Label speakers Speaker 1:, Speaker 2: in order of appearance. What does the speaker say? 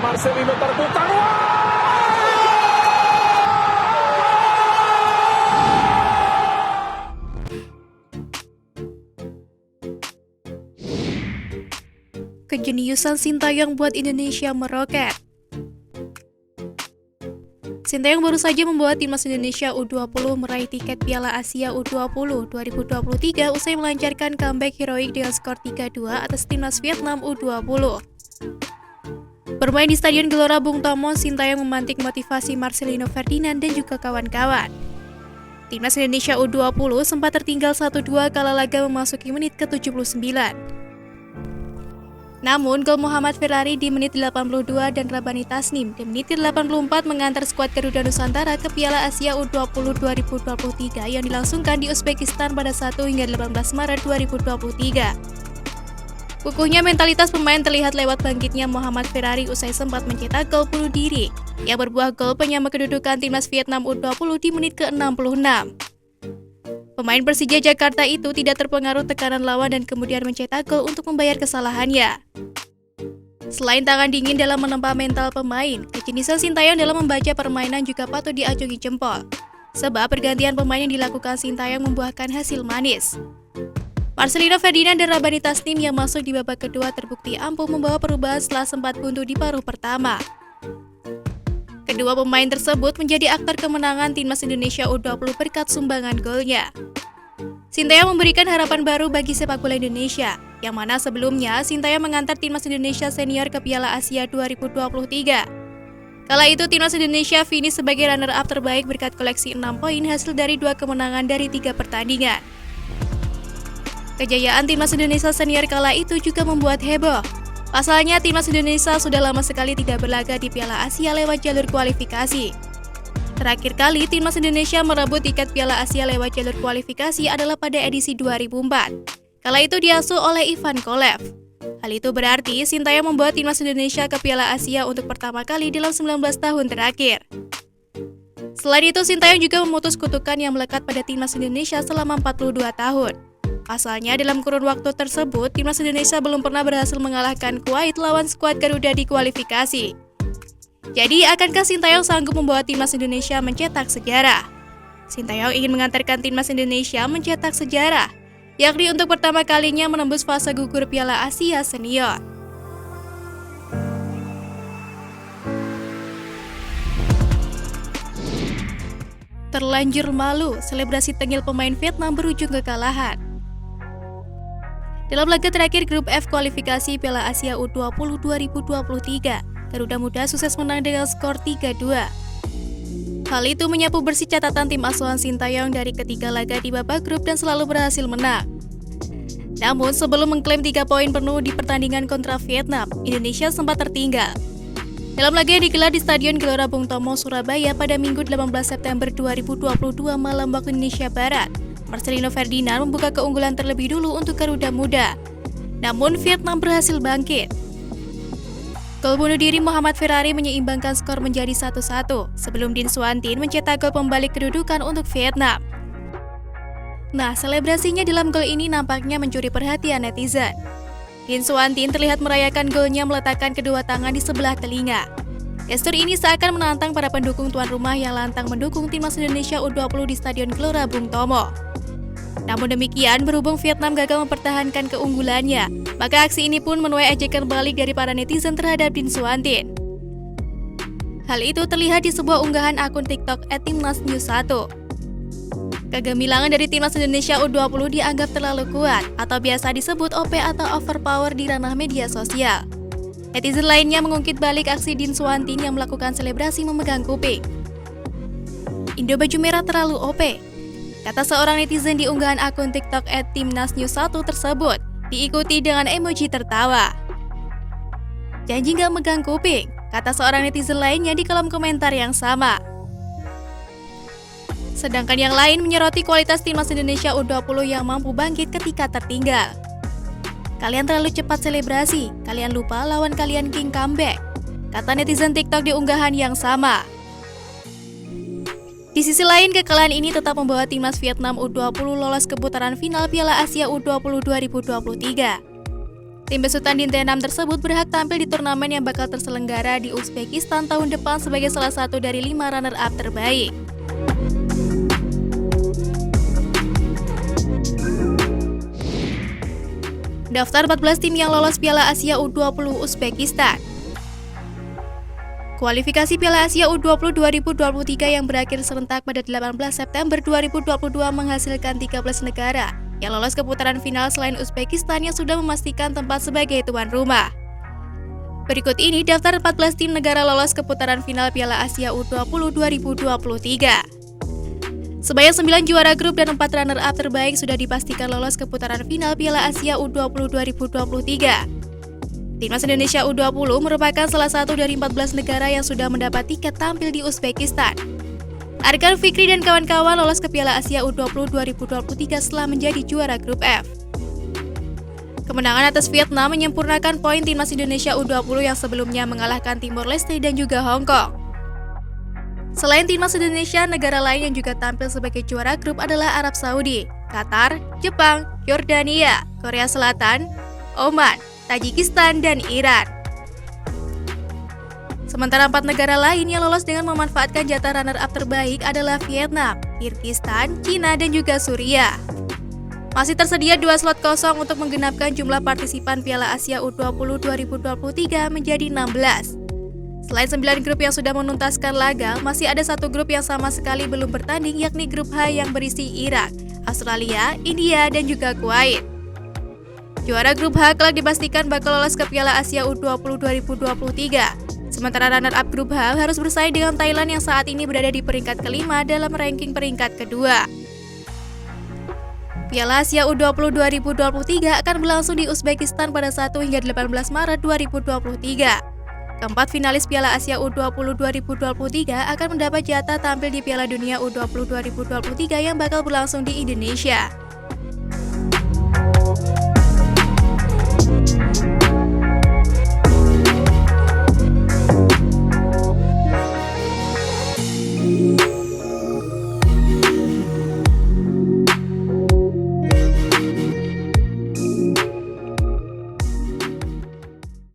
Speaker 1: Marcelino terbuka.
Speaker 2: Kejeniusan Sintayong buat Indonesia meroket. Sintayong baru saja membawa timnas Indonesia U20 meraih tiket Piala Asia U20 2023 usai melancarkan comeback heroik dengan skor 3-2 atas timnas Vietnam U20. Bermain di Stadion Gelora Bung Tomo, Sintayong memantik motivasi Marcelino Ferdinand dan juga kawan-kawan. Timnas Indonesia U20 sempat tertinggal 1-2 kala laga memasuki menit ke-79. Namun, gol Muhammad Ferrari di menit 82 dan Rabani Tasnim di menit 84 mengantar skuad Garuda Nusantara ke Piala Asia U20 2023 yang dilangsungkan di Uzbekistan pada 1 hingga 18 Maret 2023. Kukuhnya mentalitas pemain terlihat lewat bangkitnya Muhammad Ferrari usai sempat mencetak gol bunuh diri yang berbuah gol penyama kedudukan timnas Vietnam U20 di menit ke-66. Pemain Persija Jakarta itu tidak terpengaruh tekanan lawan dan kemudian mencetak gol untuk membayar kesalahannya. Selain tangan dingin dalam menempa mental pemain, kejeniusan Sintayong dalam membaca permainan juga patut diacungi jempol. Sebab pergantian pemain yang dilakukan Sintayong membuahkan hasil manis. Marcelino Ferdinand dan Rabani Tasnim yang masuk di babak kedua terbukti ampuh membawa perubahan setelah sempat buntu di paruh pertama. Kedua pemain tersebut menjadi aktor kemenangan timnas Indonesia U20 berkat sumbangan golnya. Sintayong memberikan harapan baru bagi sepak bola Indonesia, yang mana sebelumnya Sintayong mengantar timnas Indonesia senior ke Piala Asia 2023. Kala itu timnas Indonesia finish sebagai runner-up terbaik berkat koleksi 6 poin hasil dari 2 kemenangan dari 3 pertandingan. Kejayaan timnas Indonesia senior kala itu juga membuat heboh. Pasalnya, timnas Indonesia sudah lama sekali tidak berlaga di Piala Asia lewat jalur kualifikasi. Terakhir kali timnas Indonesia merebut tiket Piala Asia lewat jalur kualifikasi adalah pada edisi 2004. Kala itu diasuh oleh Ivan Kolev. Hal itu berarti Sintayong membawa timnas Indonesia ke Piala Asia untuk pertama kali dalam 19 tahun terakhir. Selain itu, Sintayong juga memutus kutukan yang melekat pada timnas Indonesia selama 42 tahun. Pasalnya, dalam kurun waktu tersebut, timnas Indonesia belum pernah berhasil mengalahkan Kuwait lawan skuad Garuda di kualifikasi. Jadi, akankah Sintayong sanggup membawa timnas Indonesia mencetak sejarah? Sintayong ingin mengantarkan timnas Indonesia mencetak sejarah, yakni untuk pertama kalinya menembus fase gugur Piala Asia Senior. Terlanjur malu, selebrasi tengil pemain Vietnam berujung kekalahan. Dalam laga terakhir grup F kualifikasi Piala Asia U20 2023, Garuda Muda sukses menang dengan skor 3-2. Hal itu menyapu bersih catatan tim asuhan Sintayong dari ketiga laga di babak grup dan selalu berhasil menang. Namun sebelum mengklaim 3 poin penuh di pertandingan kontra Vietnam, Indonesia sempat tertinggal. Dalam laga yang digelar di Stadion Gelora Bung Tomo, Surabaya pada Minggu 18 September 2022 malam waktu Indonesia Barat, Marcelino Ferdinand membuka keunggulan terlebih dulu untuk Garuda Muda. Namun Vietnam berhasil bangkit. Gol bunuh diri Muhammad Ferrari menyeimbangkan skor menjadi 1-1 sebelum Din Suantin mencetak gol pembalik kedudukan untuk Vietnam. Nah, selebrasinya dalam gol ini nampaknya mencuri perhatian netizen. Din Suantin terlihat merayakan golnya meletakkan kedua tangan di sebelah telinga. Gestur ini seakan menantang para pendukung tuan rumah yang lantang mendukung timnas Indonesia U20 di Stadion Gelora Bung Tomo. Namun demikian, berhubung Vietnam gagal mempertahankan keunggulannya, maka aksi ini pun menuai ejekan balik dari para netizen terhadap Din Suantin. Hal itu terlihat di sebuah unggahan akun TikTok @timnasnews1. Kegemilangan dari timnas Indonesia U20 dianggap terlalu kuat atau biasa disebut OP atau overpower di ranah media sosial. Netizen lainnya mengungkit balik aksi Din Suantin yang melakukan selebrasi memegang kuping. Indo baju merah terlalu OP, kata seorang netizen di unggahan akun TikTok @timnasnews1 tersebut, diikuti dengan emoji tertawa. Janji gak megang kuping, kata seorang netizen lainnya di kolom komentar yang sama. Sedangkan yang lain menyoroti kualitas timnas Indonesia U20 yang mampu bangkit ketika tertinggal. Kalian terlalu cepat selebrasi, kalian lupa lawan kalian king comeback, kata netizen TikTok di unggahan yang sama. Di sisi lain, kekalahan ini tetap membawa timnas Vietnam U20 lolos ke putaran final Piala Asia U20 2023. Tim besutan di T6 tersebut berhak tampil di turnamen yang bakal terselenggara di Uzbekistan tahun depan sebagai salah satu dari 5 runner-up terbaik. Daftar 14 tim yang lolos Piala Asia U20 Uzbekistan. Kualifikasi Piala Asia U20 2023 yang berakhir serentak pada 18 September 2022 menghasilkan 13 negara yang lolos ke putaran final selain Uzbekistan yang sudah memastikan tempat sebagai tuan rumah. Berikut ini daftar 14 tim negara lolos ke putaran final Piala Asia U20 2023. Sebanyak 9 juara grup dan 4 runner-up terbaik sudah dipastikan lolos ke putaran final Piala Asia U20 2023. Timnas Indonesia U20 merupakan salah satu dari 14 negara yang sudah mendapat tiket tampil di Uzbekistan. Arkan Fikri dan kawan-kawan lolos ke Piala Asia U20 2023 setelah menjadi juara grup F. Kemenangan atas Vietnam menyempurnakan poin Timnas Indonesia U20 yang sebelumnya mengalahkan Timor Leste dan juga Hong Kong. Selain Timnas Indonesia, negara lain yang juga tampil sebagai juara grup adalah Arab Saudi, Qatar, Jepang, Yordania, Korea Selatan, Oman, Tajikistan, dan Iran. Sementara 4 negara lain yang lolos dengan memanfaatkan jatah runner-up terbaik adalah Vietnam, Kyrgyzstan, Cina, dan juga Suriah. Masih tersedia 2 slot kosong untuk menggenapkan jumlah partisipan Piala Asia U20 2023 menjadi 16. Selain 9 grup yang sudah menuntaskan laga, masih ada satu grup yang sama sekali belum bertanding, yakni grup H yang berisi Irak, Australia, India, dan juga Kuwait. Juara grup H kelak dipastikan bakal lolos ke Piala Asia U20 2023. Sementara runner-up grup H harus bersaing dengan Thailand yang saat ini berada di peringkat kelima dalam ranking peringkat kedua. Piala Asia U20 2023 akan berlangsung di Uzbekistan pada 1 hingga 18 Maret 2023. Keempat finalis Piala Asia U20 2023 akan mendapat jatah tampil di Piala Dunia U20 2023 yang bakal berlangsung di Indonesia.